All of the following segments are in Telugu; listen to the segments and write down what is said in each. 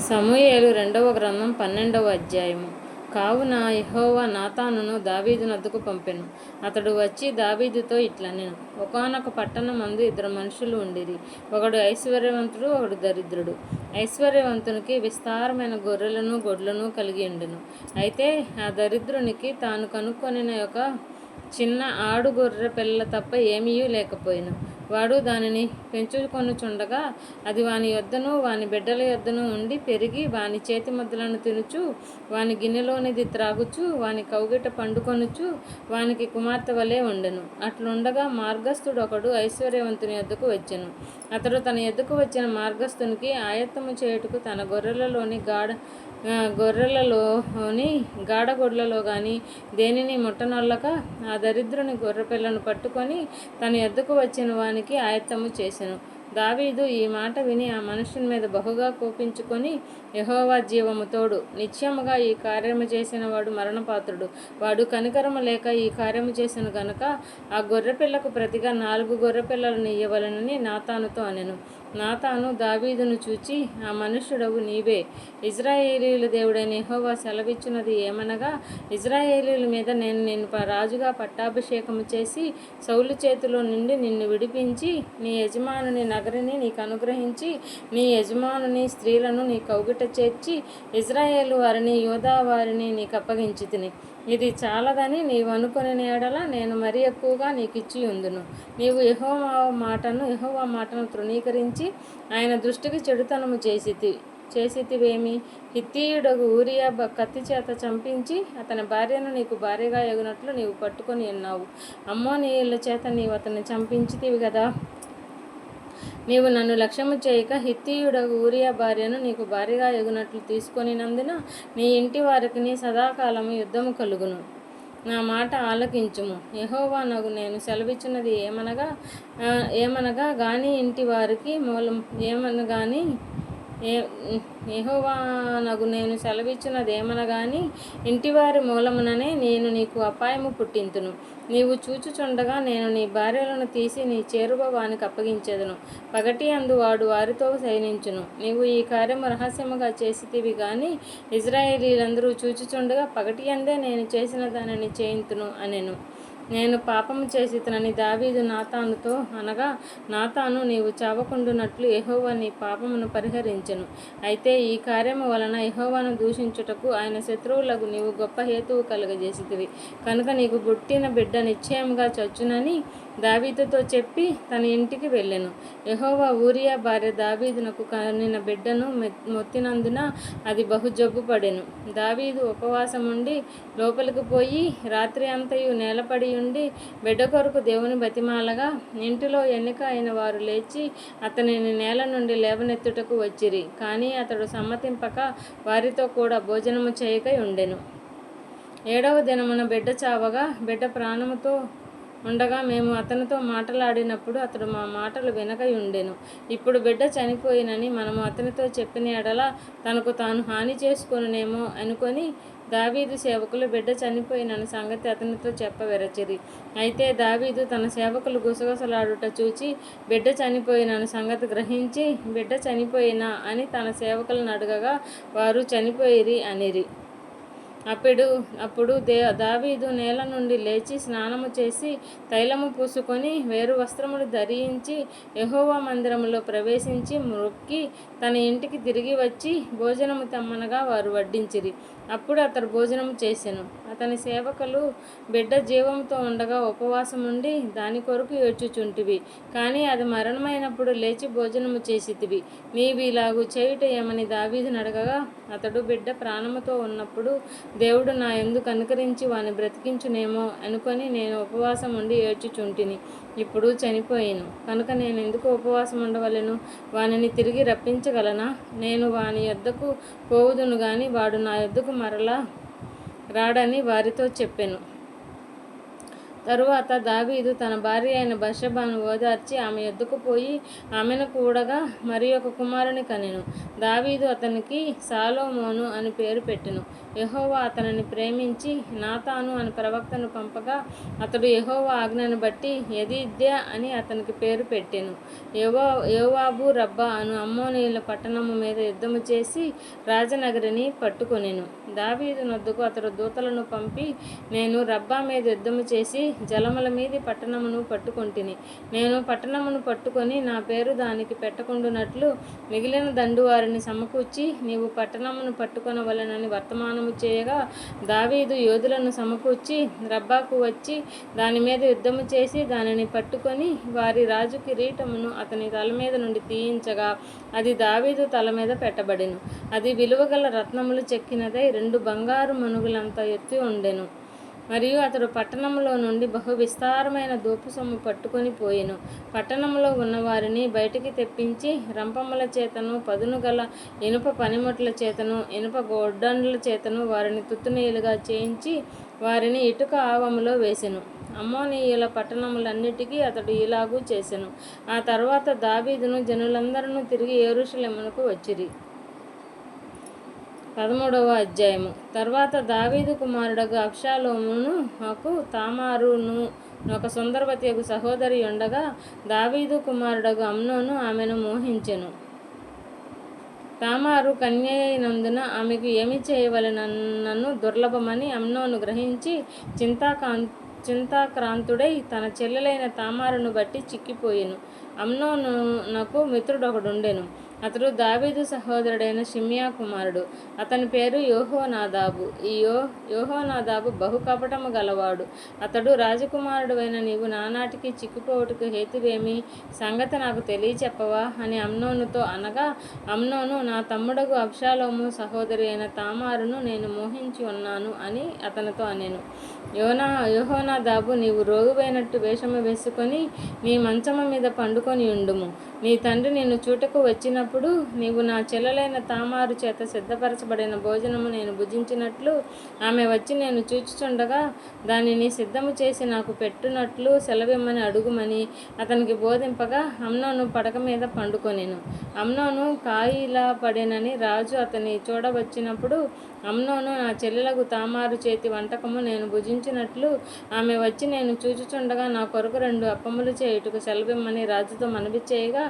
సమూయేలు రెండవ గ్రంథం 12వ అధ్యాయము. కావున యెహోవా నాతానును దావీదునొద్దకు పంపెను. అతడు వచ్చి దావీదుతో ఇట్లనెను, ఒకానొక పట్టణమందు ఇద్దరు మనుషులు ఉండిరి. ఒకడు ఐశ్వర్యవంతుడు, ఒకడు దరిద్రుడు. ఐశ్వర్యవంతునికి విస్తారమైన గొర్రెలను గొడ్లను కలిగి ఉండెను. అయితే ఆ దరిద్రునికి తాను కనుక్కొనిన ఒక చిన్న ఆడు గొర్రె పిల్ల తప్ప ఏమీయూ లేకపోయెను. వాడు దానిని పెంచుకొనుచుండగా అది వాని యొద్దను వాని బిడ్డల యొద్దను ఉండి పెరిగి వాని చేతి ముద్దలను తినుచు వాని గిన్నెలోనిది త్రాగుచు వాని కౌగిట పండుకొనుచు వానికి కుమార్తె వలె ఉండెను. అట్లుండగా మార్గస్థుడు ఒకడు ఐశ్వర్యవంతుని యొద్దకు వచ్చెను. అతడు తన యొద్దకు వచ్చిన మార్గస్థునికి ఆయత్తము చేయుటకు తన గొర్రెలలోని గాడగొడ్లలో గాని దేనిని ముట్టనొల్లక ఆ దరిద్రుని గొర్రెపిల్లను పట్టుకొని తన యొద్దకు వచ్చిన వానికి ఆయత్తము చేసెను. దావీదు ఈ మాట విని ఆ మనుషుని మీద బహుగా కోపించుకొని, యెహోవా జీవము తోడు, నిశ్చయముగా ఈ కార్యము చేసిన వాడు మరణపాత్రుడు. వాడు కనికరము లేక ఈ కార్యము చేసెను గనుక ఆ గొర్రెపిల్లకు ప్రతిగా 4 గొర్రెపిల్లలను ఇయ్యవలెనని నాతానుతో అనెను. నాతాను దావీదును చూచి, ఆ మనుష్యుడవు నీవే. ఇశ్రాయేలీయుల దేవుడైన యెహోవా సెలవిచ్చున్నది ఏమనగా, ఇశ్రాయేలీయుల మీద నేను నిన్ను రాజుగా పట్టాభిషేకము చేసి సౌలు చేతిలో నుండి నిన్ను విడిపించి నీ యజమానుని నగరిని నీకు అనుగ్రహించి నీ యజమానుని స్త్రీలను నీ కౌగిట చేర్చి ఇశ్రాయేలు వారిని యూదా వారిని నీకు అప్పగించితిని. ఇది చాలదని నీవు అనుకొనిన యెడల నేను మరి ఎక్కువగా నీకు ఇచ్చి ఉందును. నీవు యెహోవా మాటను తృణీకరించి ఆయన దృష్టికి చెడుతనము చేసితివేమి? హిత్తీయుడగు ఊరియా కత్తి చేత చంపించి అతని భార్యను నీకు భార్యగా ఎగునట్లు నీవు పట్టుకొని ఉన్నావు. అమ్మోనీయుల చేత నీవు అతన్ని చంపించితివి కదా. నీవు నన్ను లక్ష్యము చేయక హిత్తీయుడగు ఊరియా భార్యను నీకు భార్యగా ఎగునట్లు తీసుకొనినందున నీ ఇంటి వారికి నీ సదాకాలము యుద్ధము కలుగును. నా మాట ఆలకించుము. యెహోవా నగు నేను సెలవిచ్చినది ఏమనగా గాని ఇంటి వారికి మూలం ఏమనగాని యెహోవానగు నేను సెలవిచ్చినదేమనగాని ఇంటివారి మూలముననే నేను నీకు అపాయము పుట్టింతును. నీవు చూచుచుండగా నేను నీ భార్యలను తీసి నీ చేరువ వానికి అప్పగించెదను. పగటి అందు వాడు వారితో శయనించును. నీవు ఈ కార్యము రహస్యముగా చేసితివి గాని ఇశ్రాయేలీయులందరూ చూచుచుండగా పగటి అందే నేను చేసిన దానిని చేయింతును అనెను. నేను పాపము చేసితినని దావీదు నాతానుతో అనగా, నాతాను నీవు చావకుండునట్లు యెహోవా నీ పాపమును పరిహరించెను. అయితే ఈ కార్యము వలన యెహోవాను దూషించుటకు ఆయన శత్రువులకు నీవు గొప్ప హేతువు కలుగజేసితివి. కనుక నీకు పుట్టిన బిడ్డ నిశ్చయముగా చచ్చునని దావీదుతో చెప్పి తన ఇంటికి వెళ్ళెను. యెహోవా ఊరియా భార్య దావీదునకు కనిన బిడ్డను మొత్తినందున అది బహు జబ్బు పడెను. దావీదు ఉపవాసముండి లోపలికి పోయి రాత్రి అంతయు నేలపడి ఉండి బిడ్డ కొరకు దేవుని బతిమాలగా ఇంటిలో ఎన్నిక అయిన వారు లేచి అతనిని నేల నుండి లేవనెత్తుటకు వచ్చిరి. కానీ అతడు సమ్మతింపక వారితో కూడా భోజనము చేయకై ఉండెను. 7వ దినమున బిడ్డ చావగా బిడ్డ ప్రాణముతో ఉండగా మేము అతనితో మాటలాడినప్పుడు అతడు మా మాటలు వినకై ఉండెను. ఇప్పుడు బిడ్డ చనిపోయినని మనము అతనితో చెప్పిన యెడల తనకు తాను హాని చేసుకొనునేమో అనుకొని దావీదు సేవకులు బిడ్డ చనిపోయినని సంగతి అతనితో చెప్పవెరచిరి. అయితే దావీదు తన సేవకులు గుసగుసలాడుట చూచి బిడ్డ చనిపోయినని సంగతి గ్రహించి బిడ్డ చనిపోయినా అని తన సేవకులను అడగగా వారు చనిపోయిరి అనిరి. అప్పుడు దావీదు నేల నుండి లేచి స్నానము చేసి తైలము పూసుకొని వేరు వస్త్రములు ధరించి యెహోవా మందిరములో ప్రవేశించి మొక్కి తన ఇంటికి తిరిగి వచ్చి భోజనము తెమ్మనగా వారు వడ్డించిరి. అప్పుడు అతడు భోజనము చేసెను. అతని సేవకులు బిడ్డ జీవంతో ఉండగా ఉపవాసముండి దాని కొరకు ఏడ్చుచుంటివి. కానీ అది మరణమైనప్పుడు లేచి భోజనము చేసితివి. నీవు ఇలాగు చేయుట ఏమని దావీదును అడగగా అతడు బిడ్డ ప్రాణముతో ఉన్నప్పుడు దేవుడు నా యందు కనికరించి వాని బ్రతికించునేమో అనుకొని నేను ఉపవాసం ఉండి ఏడ్చుచుంటిని. ఇప్పుడు చనిపోయాను కనుక నేను ఎందుకు ఉపవాసం ఉండవలెను? వానిని తిరిగి రప్పించగలనా? నేను వాని యొద్దకు పోవుదును గాని వాడు నా యొద్దకు మరలా రాడని వారితో చెప్పెను. తరువాత దావీదు తన భార్య అయిన బత్షెబను ఓదార్చి ఆమె యొద్దకు పోయి ఆమెను కూడగా మరి ఒక కుమారుని కనెను. దావీదు అతనికి సాలోమోను అని పేరు పెట్టెను. యెహోవా అతనిని ప్రేమించి నాతాను అని ప్రవక్తను పంపగా అతడు యెహోవా ఆజ్ఞను బట్టి యెదిద్యా అని అతనికి పేరు పెట్టెను. యోవాబు రబ్బా అను అమ్మోనీయుల పట్టణము మీద యుద్ధము చేసి రాజనగరిని పట్టుకొనెను. దావీదు నొద్దకు అతడు దూతలను పంపి, నేను రబ్బా మీద యుద్ధము చేసి జలముల మీది పట్టణమును పట్టుకొంటిని. నేను పట్టణమును పట్టుకొని నా పేరు దానికి పెట్టకుండునట్లు మిగిలిన దండువారిని సమకూర్చి నీవు పట్టణమును పట్టుకొనవలెనని వర్తమానము చేయగా, దావీదు యోధులను సమకూర్చి రబ్బాకు వచ్చి దాని మీద యుద్ధము చేసి దానిని పట్టుకొని వారి రాజు కిరీటమును అతని తల మీద నుండి తీయించగా అది దావీదు తల మీద పెట్టబడెను. అది విలువగల రత్నములు చెక్కినదై 2 బంగారు మనుగులంత ఎత్తు ఉండెను. మరియు అతడు పట్టణంలో నుండి బహు విస్తారమైన దోపు సొమ్ము పట్టుకొని పోయెను. పట్టణంలో ఉన్నవారిని బయటికి తెప్పించి రంపముల చేతను పదును గల ఇనుప పనిముట్ల చేతను ఇనుప గొడ్డనుల చేతను వారిని తుత్తునీయులుగా చేయించి వారిని ఇటుక ఆవములో వేసెను. అమ్మోనీయుల పట్టణములన్నిటికీ అతడు ఇలాగూ చేసెను. ఆ తర్వాత దావీదును జనులందరూ తిరిగి యెరూషలేమునకు వచ్చిరి. 13వ అధ్యాయము. తర్వాత దావీదు కుమారుడగు అబ్షాలోమునకు తామారును ఒక సుందరవతియగు సహోదరి ఉండగా దావీదు కుమారుడగు అమ్నోను ఆమెను మోహించెను. తామారు కన్యయైనందున ఆమెకు ఏమి చేయవలెనన్నను దుర్లభమని అమ్నోను గ్రహించి చింతాక్రాంతుడై తన చెల్లెలైన తామారును బట్టి చిక్కిపోయెను. అమ్నోనునకు మిత్రుడొకడుండెను. అతడు దావీదు సహోదరుడైన షిమ్యా కుమారుడు. అతని పేరు యోహోనాదాబు. ఈ యోహోనాదాబు బహు కపటము గలవాడు. అతడు రాజకుమారుడువైన నీవు నానాటికి చిక్కిపోవుటకు హేతువేమి? సంగతి నాకు తెలియచెప్పవా అని అమ్నోనుతో అనగా, అమ్నోను, నా తమ్ముడగు అబ్షాలోము సహోదరి అయిన తామారును నేను మోహించి ఉన్నాను అని అతనితో అనెను. యోహోనాదాబు, నీవు రోగువైనట్టు వేషము వేసుకొని నీ మంచము మీద పండుకొని ఉండుము. నీ తండ్రి నిన్ను చూటకు వచ్చినప్పుడు నీవు నా చెల్లెలైన తామారు చేత సిద్ధపరచబడిన భోజనము నేను భుజించినట్లు ఆమె వచ్చి నేను చూచుచుండగా దానిని సిద్ధము చేసి నాకు పెట్టునట్లు సెలవిమ్మని అడుగుమని అతనికి బోధింపగా అమ్నోను పడక మీద పండుకొనెను. అమ్నోను కాయిలా పడెనని రాజు అతని చూడవచ్చినప్పుడు అమ్నోను, నా చెల్లెలకు తామారు చేతి వంటకము నేను భుజించినట్లు ఆమె వచ్చి నేను చూచుచుండగా నా కొరకు 2 అప్పములు చేయుటకు సెలవిమ్మని రాజుతో మనవి చేయగా,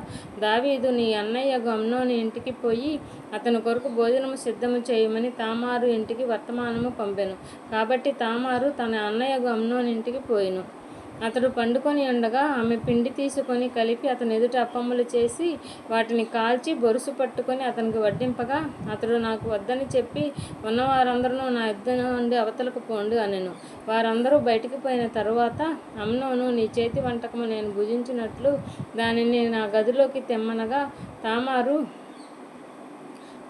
దావీదు నీ అన్నయ్యగు అమ్నోను ఇంటికి పోయి అతని కొరకు భోజనము సిద్ధము చేయమని తామారు ఇంటికి వర్తమానము పంపెను. కాబట్టి తామారు తన అన్నయ్యగు అమ్నోను ఇంటికి పోయెను. అతడు పండుకొని ఉండగా ఆమె పిండి తీసుకొని కలిపి అతని ఎదుట అప్పములు చేసి వాటిని కాల్చి బొరుసు పట్టుకొని అతనికి వడ్డింపగా అతడు నాకు వద్దని చెప్పి ఉన్నవారందరూ నా యుద్ధ నుండి అవతలకు పోండి అనెను. వారందరూ బయటికి పోయిన తరువాత అమ్నోను, నీ చేతి వంటకము నేను భుజించినట్లు దానిని నా గదిలోకి తెమ్మనగా తామారు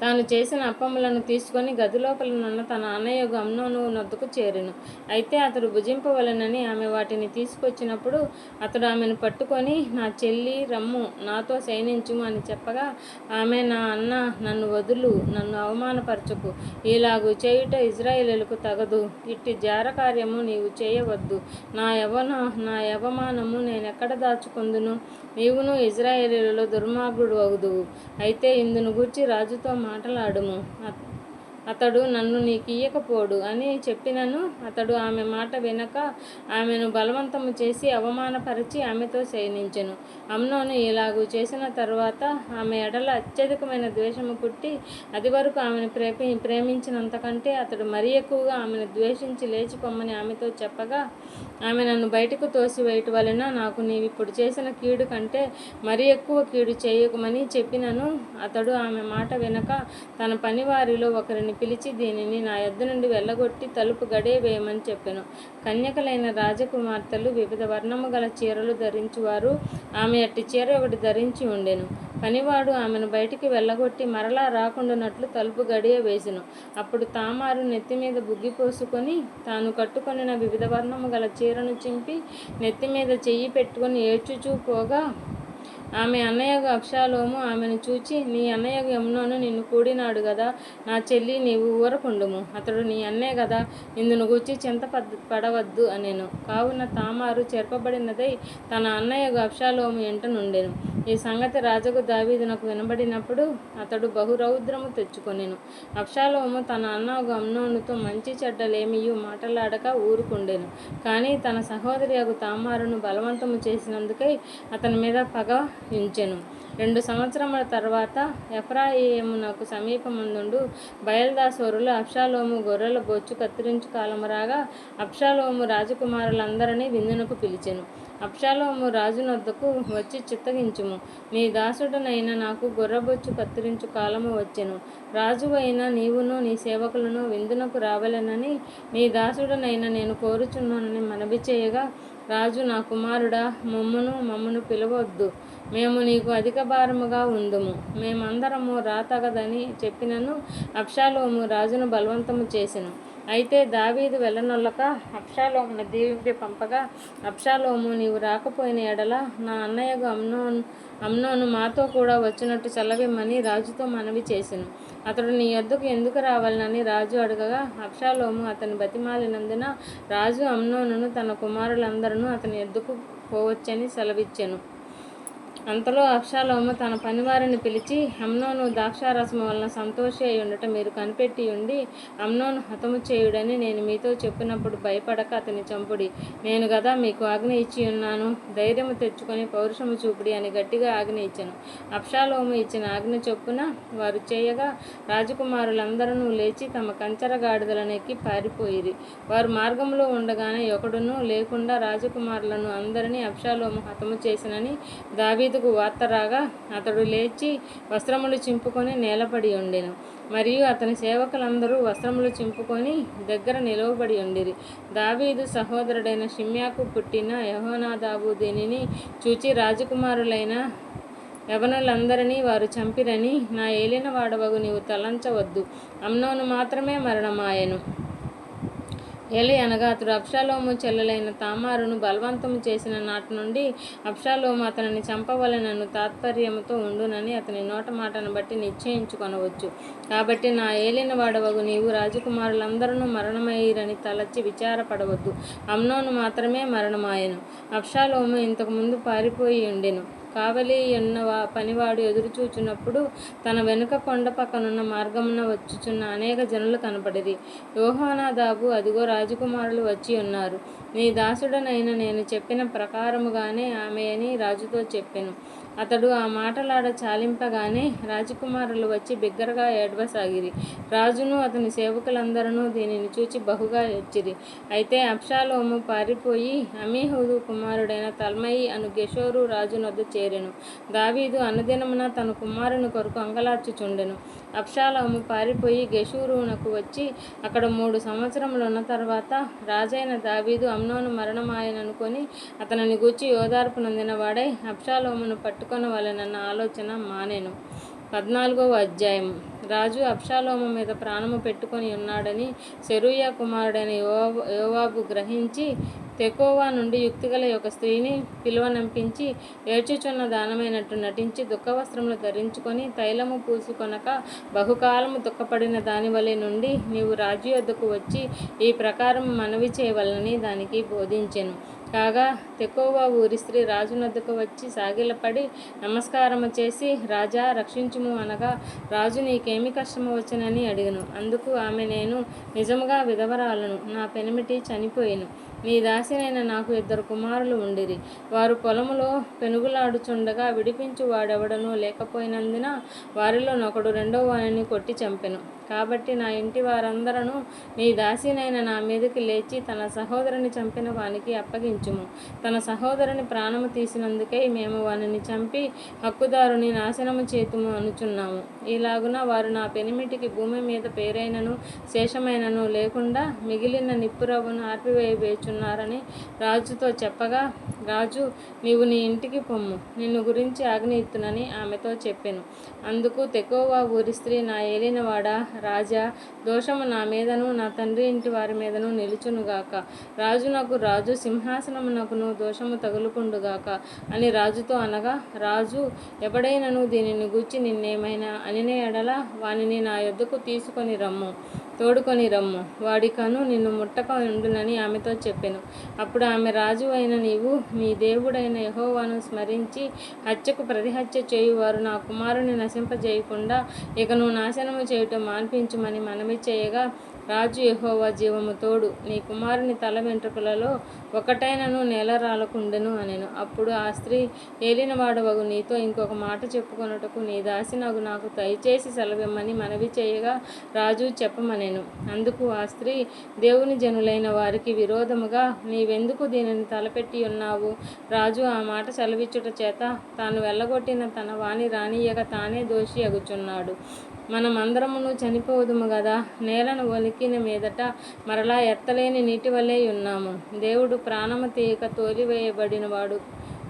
తాను చేసిన అప్పములను తీసుకొని గదిలోపలనున్న తన అన్నయ్యగు అమ్నోను నొద్దకు చేరెను. అయితే అతడు భుజింపవలెనని ఆమె వాటిని తీసుకొచ్చినప్పుడు అతడు ఆమెను పట్టుకొని, నా చెల్లి, రమ్ము, నాతో శయనించుము అని చెప్పగా ఆమె, నా అన్న, నన్ను వదులు, నన్ను అవమానపరచకు, ఇలాగు చేయుట ఇశ్రాయేలీయులకు తగదు, ఇట్టి జార కార్యము నీవు చేయవద్దు, నా యవమానము నేనెక్కడ దాచుకొందును? నీవును ఇశ్రాయేలీయులలో దుర్మార్గుడు అగుదువు. అయితే ఇందును గూర్చి రాజుతో మాటలాడుము, అతడు నన్ను నీకియ్యకపోడు అని చెప్పినను అతడు ఆమె మాట వినక ఆమెను బలవంతము చేసి అవమానపరిచి ఆమెతో శయనించెను. అమ్నోను ఇలాగూ చేసిన తరువాత ఆమె ఎడల అత్యధికమైన ద్వేషము పుట్టి అది వరకు ఆమెను ప్రేమించినంతకంటే అతడు మరీ ఎక్కువగా ఆమెను ద్వేషించి లేచిపోమ్మని ఆమెతో చెప్పగా ఆమె, నన్ను బయటకు తోసివేయుట వలన నాకు నీవిప్పుడు చేసిన కీడు కంటే మరీ ఎక్కువ కీడు చేయకుమని చెప్పినను అతడు ఆమె మాట వినక తన పనివారిలో ఒకరిని పిలిచి దీనిని నా యొద్ద నుండి వెళ్ళగొట్టి తలుపు గడియ వేయమని చెప్పెను. కన్యకలైన రాజకుమార్తెలు వివిధ వర్ణము గల చీరలు ధరించువారు ఆమె అట్టి చీర ఒకటి ధరించి ఉండెను. పనివాడు ఆమెను బయటికి వెళ్ళగొట్టి మరలా రాకుండానట్లు తలుపు గడియ వేసెను. అప్పుడు తామారు నెత్తి మీద బుగ్గి పోసుకొని తాను కట్టుకొనిన వివిధ వర్ణము గల చీరను చింపి నెత్తి మీద చెయ్యి పెట్టుకొని ఏడ్చుచూ పోగా ఆమె అన్నయ్యగు అబ్షాలోము ఆమెను చూచి, నీ అన్నయ్యగు అమ్నోను నిన్ను కూడినాడు గదా, నా చెల్లి, నీవు ఊరకుండుము, అతడు నీ అన్నే గదా, ఇందును గూర్చి చింత పడవద్దు అనెను. కావున తామారు చెరపబడినదై తన అన్నయ్యగు అబ్షాలోము ఎంట నుండెను. ఈ సంగతి రాజుకు దావీదునకు వినబడినప్పుడు అతడు బహురౌద్రము తెచ్చుకొనెను. అబ్షాలోము తన అన్నగు అమ్నోనుతో మంచి చెడ్డలేమియూ మాటలాడక ఊరుకుండెను. కానీ తన సహోదరి అగు తామారును బలవంతము చేసినందుకై అతని మీద పగ ఉంచెను. 2 సంవత్సరముల తర్వాత ఎఫ్రాయిమునకు సమీపమందుండు బయల్దాసోరులు అబ్షాలోము గొర్రెల బొచ్చు కత్తిరించు కాలము రాగా అబ్షాలోము రాజకుమారులందరినీ విందునకు పిలిచెను. అబ్షాలోము రాజునొద్దకు వచ్చి, చిత్తగించుము, నీ దాసుడనైన నాకు గొర్రెబొచ్చు కత్తిరించు కాలము వచ్చెను. రాజువైన నీవును నీ సేవకులను విందునకు రావలెనని నీ దాసుడనైన నేను కోరుచున్నానని మనవి చేయగా, రాజు, నా కుమారుడా, మమ్మను పిలవొద్దు, మేము నీకు అధిక భారముగా ఉందుము, మేమందరము రాతగదని చెప్పినను అబ్షాలోము రాజును బలవంతము చేసెను. అయితే దావీదు వెళ్ళనొల్లక అబ్షాలోమును దీవింపి పంపగా, అబ్షాలోము, నీవు రాకపోయిన ఎడల నా అన్నయ్యగు అమ్నోను మాతో కూడా వచ్చినట్టు సెలవిమ్మని రాజుతో మనవి చేసెను. అతడు నీ యొద్దకు ఎందుకు రావాలని రాజు అడగగా, అబ్షాలోము అతని బతిమాలినందున రాజు అమ్నోనును తన కుమారులందరూ అతని యొద్దకు పోవచ్చని సెలవిచ్చెను. అంతలో అబ్షాలోము తన పనివారిని పిలిచి, అమ్నోను ద్రాక్షారసము వలన సంతోషి అయి ఉండట మీరు కనిపెట్టి ఉండి అమ్నోను హతము చేయుడని నేను మీతో చెప్పినప్పుడు భయపడక అతని చంపుడి. నేను గదా మీకు ఆజ్ఞ ఇచ్చి ఉన్నాను, ధైర్యము తెచ్చుకొని పౌరుషము చూపుడి అని గట్టిగా ఆజ్ఞ ఇచ్చెను. అబ్షాలోము ఇచ్చిన ఆజ్ఞ చొప్పున వారు చేయగా రాజకుమారులందరూ లేచి తమ కంచర గాడిదలను ఎక్కి పారిపోయిరి. వారు మార్గంలో ఉండగానే ఒకడును లేకుండా రాజకుమారులను అందరినీ అబ్షాలోము హతము చేసినని దావీదుకు వార్త రాగా అతడు లేచి వస్త్రములు చింపుకొని నేలపడి ఉండెను. మరియు అతని సేవకులందరూ వస్త్రములు చింపుకొని దగ్గర నిలువబడి ఉండిరి. దావీదు సహోదరుడైన షిమ్యాకు పుట్టిన యెహోనాదాబు దీనిని చూచి, రాజకుమారులైన యవనులందరినీ వారు చంపిరని నా ఏలిన వాడవగు నీవు తలంచవద్దు, అమ్నోను మాత్రమే మరణమాయెను. ఏలి అనగా అతడు అబ్షాలోము చెల్లెలైన తామారును బలవంతము చేసిన నాటి నుండి అబ్షాలోము అతనిని చంపవలెనను తాత్పర్యముతో ఉండునని అతని నోట మాటను బట్టి నిశ్చయించుకొనవచ్చు. కాబట్టి నా ఏలిన వాడవగు నీవు రాజకుమారులందరూ మరణమయ్యిరని తలచి విచారపడవద్దు, అమ్నోను మాత్రమే మరణమాయెను. అబ్షాలోము ఇంతకు ముందు పారిపోయి ఉండెను. కావలి ఉన్న పనివాడు ఎదురుచూచున్నప్పుడు తన వెనుక కొండ పక్కనున్న మార్గమున వచ్చుచున్న అనేక జనులు కనపడిరి. యెహోనాదాబు, అదిగో రాజకుమారులు వచ్చి ఉన్నారు, నీ దాసుడనైన నేను చెప్పిన ప్రకారముగానే ఆమె అని రాజుతో చెప్పెను. అతడు ఆ మాటలాడ చాలింపగానే రాజకుమారులు వచ్చి బిగ్గరగా ఏడవసాగిరి. రాజును అతని సేవకులందరూ దీనిని చూచి బహుగా ఏడ్చిరి. అయితే అబ్షాలోము పారిపోయి అమీహూదు కుమారుడైన తల్మయి అను గెషూరు రాజునొద్ద చేరెను. దావీదు అనుదినమున తన కుమారుని కొరకు అంగలార్చుచుండెను. అబ్షాలోము పారిపోయి గెషూరునకు వచ్చి అక్కడ 3 సంవత్సరములున్న తర్వాత రాజైన దావీదు అమ్నోను మరణమాయననుకొని అతనిని గూర్చి ఓదార్పు నొందిన వాడై అబ్షాలోమును పట్టుకొనవలెనన్న ఆలోచన మానెను. 14వ అధ్యాయం. రాజు అబ్షాలోము మీద ప్రాణము పెట్టుకొని ఉన్నాడని సెరూయా కుమారుడైన యోవాబు గ్రహించి తెకోవా నుండి యుక్తిగల ఒక స్త్రీని పిలువనంపించి ఏడ్చుచున్న దానమైనట్టు నటించి దుఃఖవస్త్రములు ధరించుకొని తైలము పూసుకొనక బహుకాలము దుఃఖపడిన దాని వలె నుండి నీవు రాజు యొద్దకు వచ్చి ఈ ప్రకారం మనవి చేయవలనని దానికి బోధించెను. కాగా తెకోవా ఊరి స్త్రీ రాజునొద్దకు వచ్చి సాగిలపడి నమస్కారము చేసి, రాజా రక్షించుము అనగా, రాజు నీకేమి కష్టము వచ్చనని అడిగను. అందుకు ఆమె, నేను నిజముగా విధవరాలను, నా పెనిమిటి చనిపోయిను. నీ దాసినైన నాకు 2 కుమారులు ఉండిరి. వారు పొలములో పెనుగులాడుచుండగా విడిపించు వాడెవడనూ లేకపోయినందున వారిలో నొకడు రెండవ వానిని కొట్టి చంపెను. కాబట్టి నా ఇంటి వారందరూ నీ దాసినైన నా మీదకి లేచి తన సహోదరుని చంపిన వానికి అప్పగించుము. తన సహోదరుని ప్రాణము తీసినందుకై మేము వానిని చంపి హక్కుదారుని నాశనము చేతుము అనుచున్నాము. ఇలాగున వారు నా పెనిమిటికి భూమి మీద పేరైనను శేషమైనను లేకుండా మిగిలిన నిప్పురవ్వను ఆర్పివేయబోచున్నారు వచ్చుచున్నారని రాజుతో చెప్పగా, రాజు, నీవు నీ ఇంటికి పొమ్ము, నిన్ను గురించి ఆజ్ఞ ఇత్తునని ఆమెతో చెప్పెను. అందుకు తెకోవా ఊరి స్త్రీ, నా ఏలినవాడా రాజా, దోషము నా మీదను నా తండ్రి ఇంటి వారి మీదను నిలుచునుగాక. రాజు సింహాసనమునకును దోషము తగులుకుండుగాక అని రాజుతో అనగా, రాజు, ఎవడైనను దీనిని గూర్చి నిన్నేమైనా అనిన ఎడల వానిని నా యొద్దకు తోడుకొని రమ్ము, వాడి కను నిన్ను ముట్టక ఉండునని ఆమెతో చెప్పెను. అప్పుడు ఆమె, రాజు అయిన నీవు నీ దేవుడైన యెహోవాను స్మరించి హత్యకు ప్రతిహత్య చేయువారు నా కుమారుని నశింపజేయకుండా ఇకను నాశనము చేయుట మాన్పించుమని మనవి చేయగా, రాజు, యెహోవా జీవము తోడు, నీ కుమారుని తల వెంట్రుకలలో ఒకటైనను నేల రాలకుండెను అనెను. అప్పుడు ఆ స్త్రీ, ఏలినవాడవగు నీతో ఇంకొక మాట చెప్పుకొనుటకు నీ దాసినగు నాకు దయచేసి సెలవిమ్మని మనవి చేయగా, రాజు చెప్పమనెను. అందుకు ఆ స్త్రీ, దేవుని జనులైన వారికి విరోధముగా నీవెందుకు దీనిని తలపెట్టి ఉన్నావు? రాజు ఆ మాట సెలవిచ్చుట చేత తాను వెళ్ళగొట్టిన తన వాణి రానియ్యక తానే దోషి అగుచున్నాడు. మనమందరమును చనిపోదుము గదా, నేలను వణికిన మీదట మరలా ఎత్తలేని నీటి వలె ఉన్నాము. దేవుడు ప్రాణము తీయక తోలివేయబడినవాడు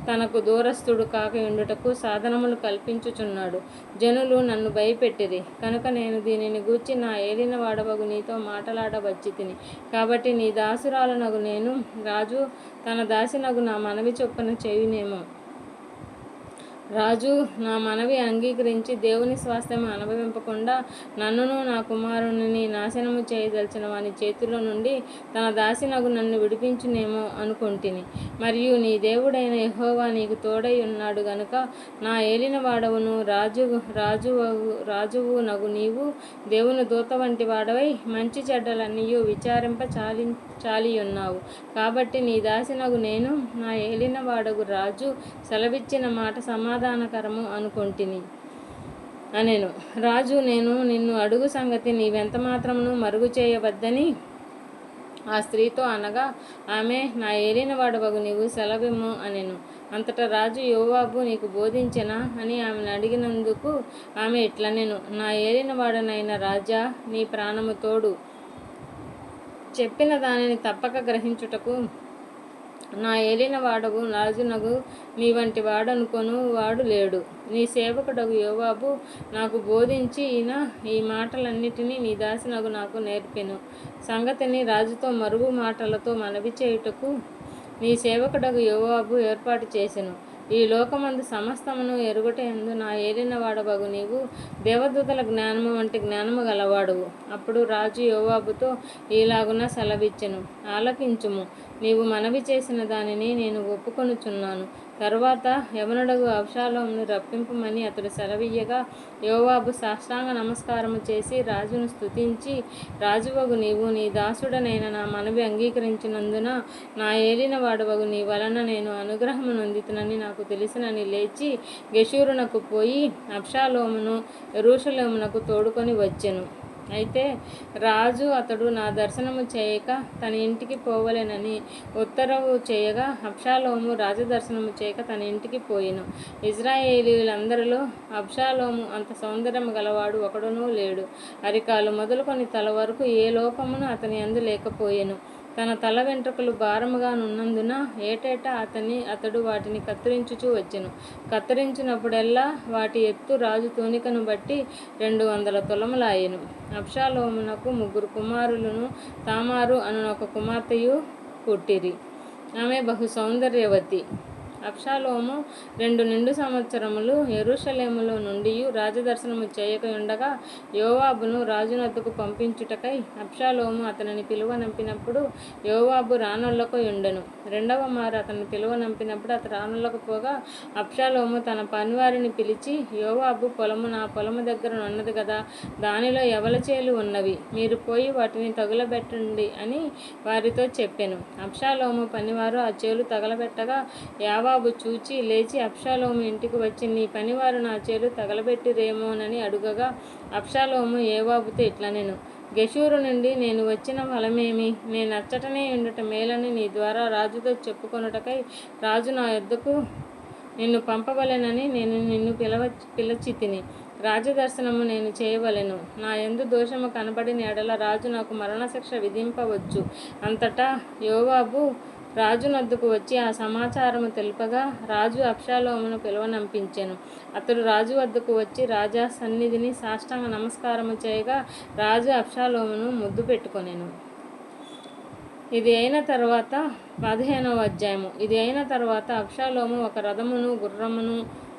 తనకు దూరస్థుడు కాక ఉండుటకు సాధనములు కల్పించుచున్నాడు. జనులు నన్ను భయపెట్టిరి కనుక నేను దీనిని గూర్చి నా ఏలినవాడవగు నీతో మాటలాడవచ్చితిని. కాబట్టి నీ దాసురాలనగు నేను, రాజు తన దాసినగు నా మనవి చొప్పున చేయునేమో. రాజు నా మనవి అంగీకరించి దేవుని స్వాస్థ్యము అనుభవింపకుండా నన్నును నా కుమారుని నాశనము చేయదలిచిన వాని చేతిలో నుండి తన దాసినగు నన్ను విడిపించునేమో అనుకొంటిని. మరియు నీ దేవుడైన యెహోవా నీకు తోడై ఉన్నాడు గనుక నా ఏలినవాడవును రాజువు నగు నీవు దేవుని దూత వంటి వాడవై మంచి చెడ్డలన్నీయు విచారింప చాలియున్నావు. కాబట్టి నీ దాసినగు నేను నా ఏలినవాడగు రాజు సెలవిచ్చిన మాట సమాధానకరము అనుకొంటిని అనెను. రాజు, నేను నిన్ను అడుగు సంగతి నీవెంత మాత్రమును మరుగు చేయవద్దని ఆ స్త్రీతో అనగా, ఆమె, నా ఏలినవాడవగు నీవు సెలవిమ్ము అనెను. అంతటా రాజు, యోవాబు నీకు బోధించెనా అని ఆమెను అడిగినందుకు ఆమె ఇట్లనెను, నా ఏలినవాడనైన రాజా, నీ ప్రాణము తోడు, చెప్పిన దానిని తప్పక గ్రహించుటకు నా ఏలినవాడవు రాజునగు నీ వంటి వాడనుకొను వాడు లేడు. నీ సేవకుడగు యోవాబు నాకు బోధించి ఈ మాటలన్నిటినీ నీ దాసినగు నాకు నేర్పెను. సంగతిని రాజుతో మరుగు మాటలతో మనవి చేయుటకు నీ సేవకుడగు యోవాబు ఏర్పాటు చేసెను. ఈ లోకమందు సమస్తమును ఎరుగుట యందు నా ఏలినవాడవగు నీవు దేవదూతల జ్ఞానము వంటి జ్ఞానము గలవాడువు. అప్పుడు రాజు యోవాబుతో ఈలాగున సెలవిచ్చెను, ఆలకించుము, నీవు మనవి చేసిన దానిని నేను ఒప్పుకొనుచున్నాను. తరువాత యవనుడగు అబ్షాలోమును రప్పింపమని అతడు సెలవీయగా, యోవాబు సాష్టాంగ నమస్కారము చేసి రాజును స్తుతించి, రాజువగు నీవు నీ దాసుడనైన నా మనవి అంగీకరించినందున నా ఏలినవాడవగు నీ వలన నేను అనుగ్రహము నొందితునని నాకు తెలిసినని లేచి గెషూరునకు పోయి అబ్షాలోమును యెరూషలేమునకు తోడుకొని వచ్చెను. అయితే రాజు అతడు నా దర్శనము చేయక తన ఇంటికి పోవలెనని ఉత్తరవు చేయగా అబ్షాలోము రాజదర్శనము చేయక తన ఇంటికి పోయెను. ఇజ్రాయేలీయులందరిలో అబ్షాలోము అంత సౌందర్యము గలవాడు ఒకడునూ లేడు. అరికాలు మొదలుకొని తల వరకు ఏ లోపమును అతని యందు లేకపోయెను. తన తల వెంట్రుకలు భారముగా నున్నందున ఏటేటా అతడు వాటిని కత్తిరించుచూ వచ్చెను. కత్తిరించినప్పుడెల్లా వాటి ఎత్తు రాజు తూనికను బట్టి 200 తులములాయెను. అబ్షాలోమునకు 3 కుమారులను, తామారు అను ఒక కుమార్తెయు పుట్టిరి. ఆమె బహు సౌందర్యవతి. అబ్షాలోము 2 నిండు సంవత్సరములు యెరూషలేములో నుండి రాజదర్శనము చేయకయుండగా యోవాబును రాజునొద్దకు పంపించుటకై అబ్షాలోము అతనిని పిలువనంపినప్పుడు యోవాబు రానొల్లకయుండెను. 2వ మారు అతనిని పిలువనంపినప్పుడు అతడు రానొల్లకపోగా అబ్షాలోము తన పనివారిని పిలిచి, యోవాబు పొలము నా పొలము దగ్గర ఉన్నది గదా, దానిలో యవల చేలు ఉన్నవి, మీరు పోయి వాటిని తగులబెట్టండి అని వారితో చెప్పెను. అబ్షాలోము పనివారు ఆ చేలు తగలబెట్టగా యోవాబు చూచి లేచి అబ్షాలోము ఇంటికి వచ్చి, నీ పనివారు నా చేలు తగలబెట్టిరేమోనని అడుగగా అబ్షాలోము యోవాబుతో ఇట్లనెను, గెషూరు నుండి నేను వచ్చిన ఫలమేమి? నేనచ్చటనే ఉండుట మేలని నీ ద్వారా రాజుతో చెప్పుకొనుటకై రాజు నా యొద్దకు నిన్ను పంపవలెనని నేను నిన్ను పిలచితిని. రాజదర్శనము నేను చేయవలెను. నా యందు దోషము కనబడిన ఎడల రాజు నాకు మరణశిక్ష విధింపవచ్చు. అంతటా యోవాబు రాజునొద్దకు వచ్చి ఆ సమాచారము తెలుపగా రాజు అబ్షాలోమును పిలువనంపించెను. అతడు రాజు వద్దకు వచ్చి రాజా సన్నిధిని సాష్టాంగ నమస్కారము చేయగా రాజు అబ్షాలోమును ముద్దు పెట్టుకొనెను. ఇది అయిన తర్వాత 15వ అధ్యాయము. ఇది అయిన తర్వాత అబ్షాలోము ఒక రథమును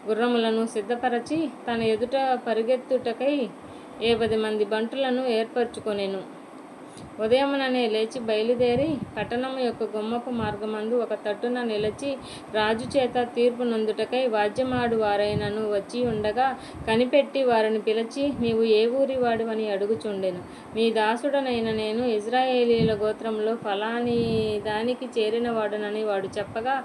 గుర్రములను సిద్ధపరచి తన ఎదుట పరిగెత్తుటకై 70 మంది బంటులను ఏర్పరచుకొనెను. ఉదయముననే లేచి బయలుదేరి పట్టణము యొక్క గుమ్మపు మార్గమందు ఒక తట్టున నిలిచి రాజు చేత తీర్పు నొందుటకై వాద్యమాడు వారైనను వచ్చి ఉండగా కనిపెట్టి వారిని పిలిచి, నీవు ఏ ఊరి వాడివని అడుగుచుండెను. నీ దాసుడనైన నేను ఇజ్రాయేలీల గోత్రంలో ఫలాని దానికి చేరిన వాడునని వాడు చెప్పగా,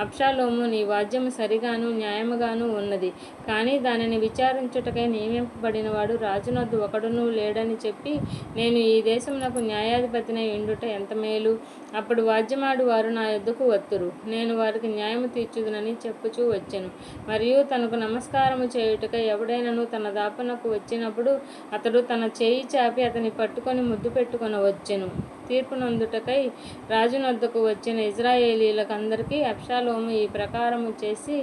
అబ్షాలోము, నీ వాద్యము సరిగాను న్యాయముగాను ఉన్నది, కానీ దానిని విచారించుటకై నియమింపబడిన వాడు రాజునొద్ద ఒకడును లేడని చెప్పి, నేను ఈ దేశమునకు న్యాయాధిపతినై ఉండుట ఎంత మేలు. అప్పుడు వాద్యమాడు వారు నా యొద్దకు వత్తురు, నేను వారికి న్యాయము తీర్చుదునని చెప్పుచూ వచ్చెను. మరియు తనకు నమస్కారము చేయుటకై ఎవడైనను తన దాపునకు వచ్చినప్పుడు అతడు తన చేయి చాపి అతని పట్టుకొని ముద్దు పెట్టుకొని వచ్చెను. తీర్పు నొందుటకై రాజునొద్దకు వచ్చిన ఇజ్రాయేలీలకందరికీ అబ్షాలోము ఈ ప్రకారము చేసి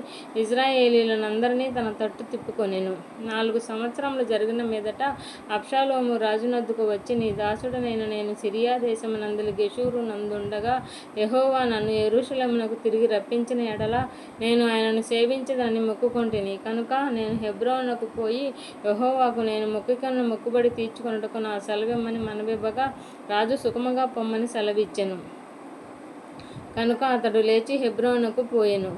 ఇజ్రాయేలీలందరినీ తన తట్టు తిప్పుకొనెను. 4 సంవత్సరములు జరిగిన మీదట అబ్షాలోము రాజునొద్దకు వచ్చి, నీ దాసుడనైన నేను సిరియా దేశమునందలి గెషూరు నందుండగా యెహోవా నన్ను యెరూషలేమునకు తిరిగి రప్పించిన ఎడల నేను ఆయనను సేవించదని మొక్కుకొంటిని కనుక నేను హెబ్రోనుకు పోయి యెహోవాకు నేను మొక్కుకొన్న మొక్కుబడి తీర్చుకొనుటకు నా సెలవిమ్మని మనవివ్వగా రాజు సుఖముగా పొమ్మని సెలవిచ్చెను. కనుక అతడు లేచి హెబ్రోనునకు పోయెను.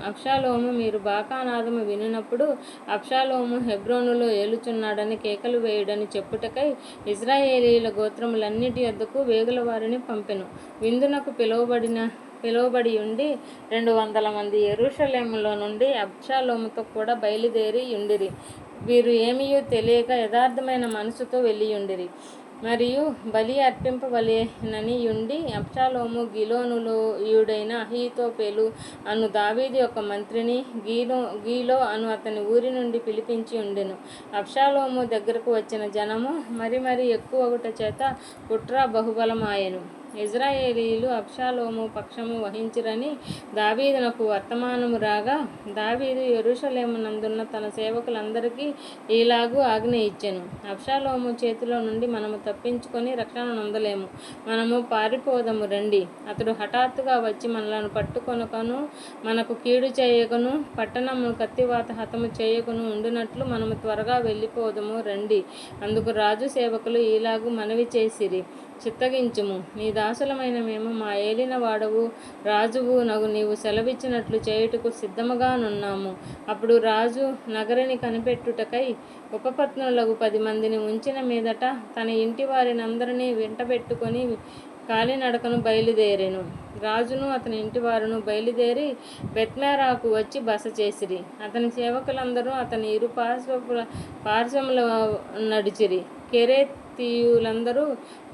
అబ్షాలోము మీరు బాకానాదము వినినప్పుడు అబ్షాలోము హెబ్రోనులో ఏలుచున్నాడని కేకలు వేయుడని చెప్పుటకై ఇజ్రాయేలీల గోత్రములన్నిటి యొద్దకు వేగుల వారిని పంపెను. విందునకు పిలువబడి ఉండి 200 మంది యెరూషలేములో నుండి అబ్షాలోముతో కూడా బయలుదేరి ఉండిరి. వీరు ఏమీయూ తెలియక యథార్థమైన మనసుతో వెళ్ళియుండిరి. మరియు బలి అర్పింపవలెనని యుండి అబ్షాలోము గిలోనులోయుడైన అహీతోపెలు అను దావీదు యొక్క మంత్రిని గీలో అను అతని ఊరి నుండి పిలిపించి ఉండెను. అబ్షాలోము దగ్గరకు వచ్చిన జనము మరి ఎక్కువగుట చేత కుట్ర బహుబలమాయెను. ఇజ్రాయేలీలు అబ్షాలోము పక్షము వహించిరని దావీదునకు వర్తమానము రాగా దావీదు యెరూషలేమునందున్న తన సేవకులందరికీ ఈలాగు ఆజ్ఞ ఇచ్చెను. అబ్షాలోము చేతిలో నుండి మనము తప్పించుకొని రక్షణ నొందలేము. మనము పారిపోదము రండి. అతడు హఠాత్తుగా వచ్చి మనలను పట్టుకొనకను మనకు కీడు చేయకను పట్టణమును కత్తివాత హతము చేయకను ఉండునట్లు మనము త్వరగా వెళ్ళిపోదము రండి. అందుకు రాజు సేవకులు ఈలాగు మనవి చేసిరి, చిత్తగించుము, నీ దాసులమైన మేము మా ఏలిన వాడవు రాజువు నగు నీవు సెలవిచ్చినట్లు చేయుటకు సిద్ధముగానున్నాము. అప్పుడు రాజు నగరిని కనిపెట్టుటకై ఉపపత్నులకు 10 మందిని ఉంచిన మీదట తన ఇంటి వారినందరినీ వెంటబెట్టుకొని కాలినడకను బయలుదేరెను. రాజును అతని ఇంటివారును బయలుదేరి బెత్మెరాకు వచ్చి బస చేసిరి. అతని సేవకులందరూ అతని ఇరు పార్శ్వముల నడిచిరి.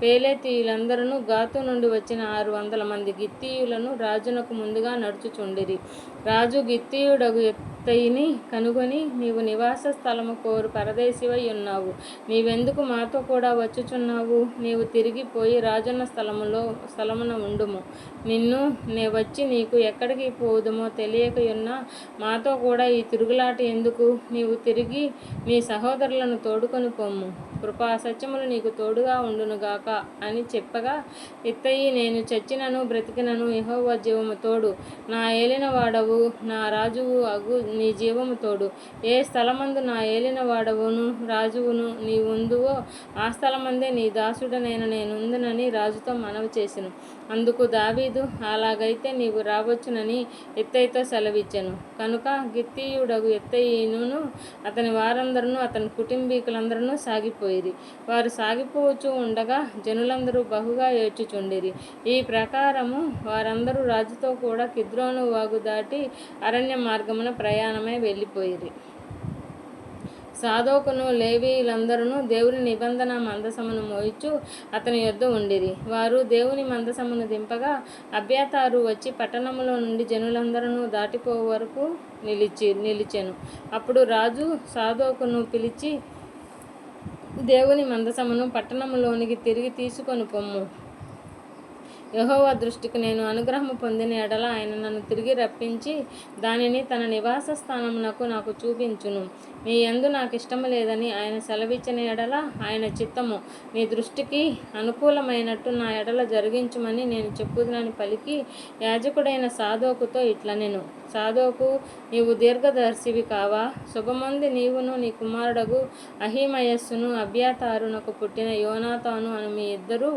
పేలేతీయులందరూ గాతు నుండి వచ్చిన 600 మంది గిత్తీయులను రాజునకు ముందుగా నడుచుచుండిరి. రాజు గిత్తీయుడగు ఎత్తయిని కనుగొని, నీవు నివాస స్థలము కోరు పరదేశివై ఉన్నావు, నీవెందుకు మాతో కూడా వచ్చుచున్నావు? నీవు తిరిగిపోయి రాజున్న స్థలమున ఉండుము. నే వచ్చి నీకు ఎక్కడికి పోదుమో తెలియకయున్నా మాతో కూడా ఈ తిరుగులాట ఎందుకు? నీవు తిరిగి నీ సహోదరులను తోడుకొని పొమ్ము. కృపా సత్యములు నీకు తోడుగా ఉండునుగాక అని చెప్పగా, ఇత్తయి, నేను చచ్చినను బ్రతికినను యెహోవా జీవము తోడు, నా ఏలిన వాడవు నా రాజువు అగు నీ జీవము తోడు. ఏ స్థలమందు నా ఏలిన వాడవును రాజువును నీ ఉందువో ఆ స్థలమందే నీ దాసుడనైన నేనుందునని రాజుతో మనవి చేసెను. అందుకు దావీదు, అలాగైతే నీవు రావచ్చునని ఇత్తయితో సెలవిచ్చెను. కనుక గిత్తీయుడగు ఇత్తయిను అతని వారందరూ అతని కుటుంబీకులందరూ సాగిపోయిరి. వారు సాగిపోవచ్చు ఉండగా జనులందరూ బహుగా ఏడ్చుచుండిరి. ఈ ప్రకారము వారందరూ రాజుతో కూడా కిద్రోను వాగు దాటి అరణ్య మార్గమున ప్రయాణమై వెళ్ళిపోయిరి. సాదోకును లేవీయులందరూ దేవుని నిబంధన మందసమును మోయిచు అతని యొద్ద ఉండిరి. వారు దేవుని మందసమును దింపగా అబ్యాతారు వచ్చి పట్టణములో నుండి జనులందరూ దాటిపో వరకు నిలిచెను. అప్పుడు రాజు సాదోకును పిలిచి, దేవుని మందసమును పట్టణములోనికి తిరిగి తీసుకొని పొమ్ము. యెహోవా దృష్టికి నేను అనుగ్రహము పొందిన ఎడల ఆయన నన్ను తిరిగి రప్పించి దానిని తన నివాస స్థానమునకు నాకు చూపించును. నీ యందు నాకు ఇష్టము లేదని ఆయన సెలవిచ్చిన ఎడల ఆయన చిత్తము నీ దృష్టికి అనుకూలమైనట్టు నా ఎడల జరిగించుమని నేను చెప్పుదునని పలికి యాజకుడైన సాదోకుతో ఇట్లనెను. సాదోకు, నీవు దీర్ఘదర్శివి కావా? శుభమంది నీవును నీ కుమారుడగు అహిమయస్సును అబ్యాతారునకు పుట్టిన యోనాతాను అను మీ ఇద్దరు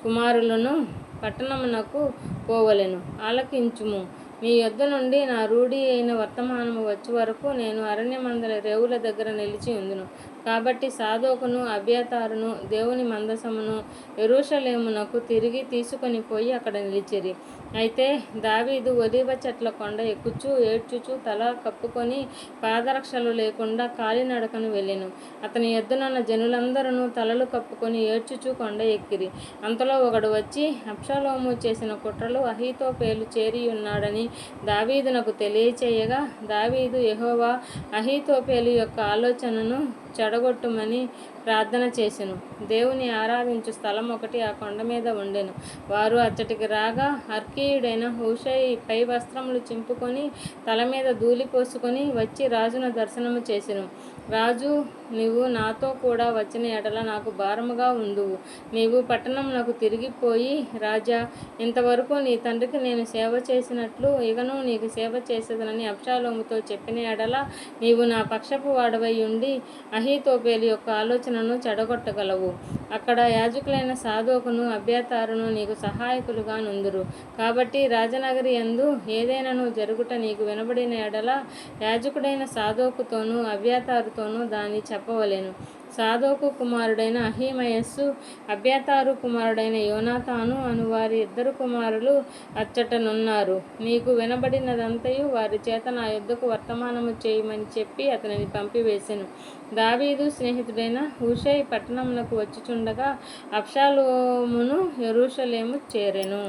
కుమారులను పట్టణమునకు పోవలెను. ఆలకించుము. మీ యొద్ద నుండి నా రూఢి అయిన వర్తమానము వచ్చే వరకు నేను అరణ్యమందల రేవుల దగ్గర నిలిచి ఉందును. కాబట్టి సాదోకును అబ్యాతారును దేవుని మందసమును యెరూషలేమునకు తిరిగి తీసుకొని పోయి అక్కడ నిలిచిరి. అయితే దావీదు ఒలీవ చెట్ల కొండ ఎక్కుచూ ఏడ్చుచూ తల కప్పుకొని పాదరక్షలు లేకుండా కాలినడకను వెళ్ళెను. అతని యొద్దనున్న జనులందరూ తలలు కప్పుకొని ఏడ్చుచూ కొండ ఎక్కిరి. అంతలో ఒకడు వచ్చి, అబ్షాలోము చేసిన కుట్రలో అహీతోపేలు చేరియున్నాడని దావీదునకు తెలియచేయగా, దావీదు యెహోవా అహీతోపేలు యొక్క ఆలోచనను చెడగొట్టుమని ప్రార్థన చేసెను. దేవుని ఆరాధించు స్థలం ఒకటి ఆ కొండ మీద ఉండెను. వారు అచ్చటికి రాగా అర్కీయుడైన హూషై పై వస్త్రములు చింపుకొని తల మీద ధూళి పోసుకొని వచ్చి రాజును దర్శనము చేసెను. రాజు, నీవు నాతో కూడా వచ్చిన ఎడల నాకు భారముగా ఉందువు. నీవు పట్టణమునకు తిరిగిపోయి, రాజా, ఇంతవరకు నీ తండ్రికి నేను సేవ చేసినట్లు ఇకను నీకు సేవ చేసేదనని అబ్షాలోముతో చెప్పిన ఎడల నీవు నా పక్షపు వాడవై ఉండి అహీతోపేలు యొక్క ఆలోచనను చెడగొట్టగలవు. అక్కడ యాజకులైన సాదోకును అబ్యాతారును నీకు సహాయకులుగా నుందురు. కాబట్టి రాజనగరి యందు ఏదైనాను జరుగుట నీకు వినబడిన ఎడల యాజకుడైన సాదోకుతోనూ అబ్యాతారుతోనూ దాన్ని చెప్పవలెను. సాదోకు కుమారుడైన అహిమయస్సు, అబ్యాతారు కుమారుడైన యోనాతాను అను వారి ఇద్దరు కుమారులు అచ్చటనున్నారు. నీకు వినబడినదంతయు వారి చేత నా యొద్దకు వర్తమానము చేయమని చెప్పి అతనిని పంపివేసెను. దావీదు స్నేహితుడైన హూషై పట్టణమునకు వచ్చుచుండగా అబ్షాలోమును యెరూషలేము చేరెను.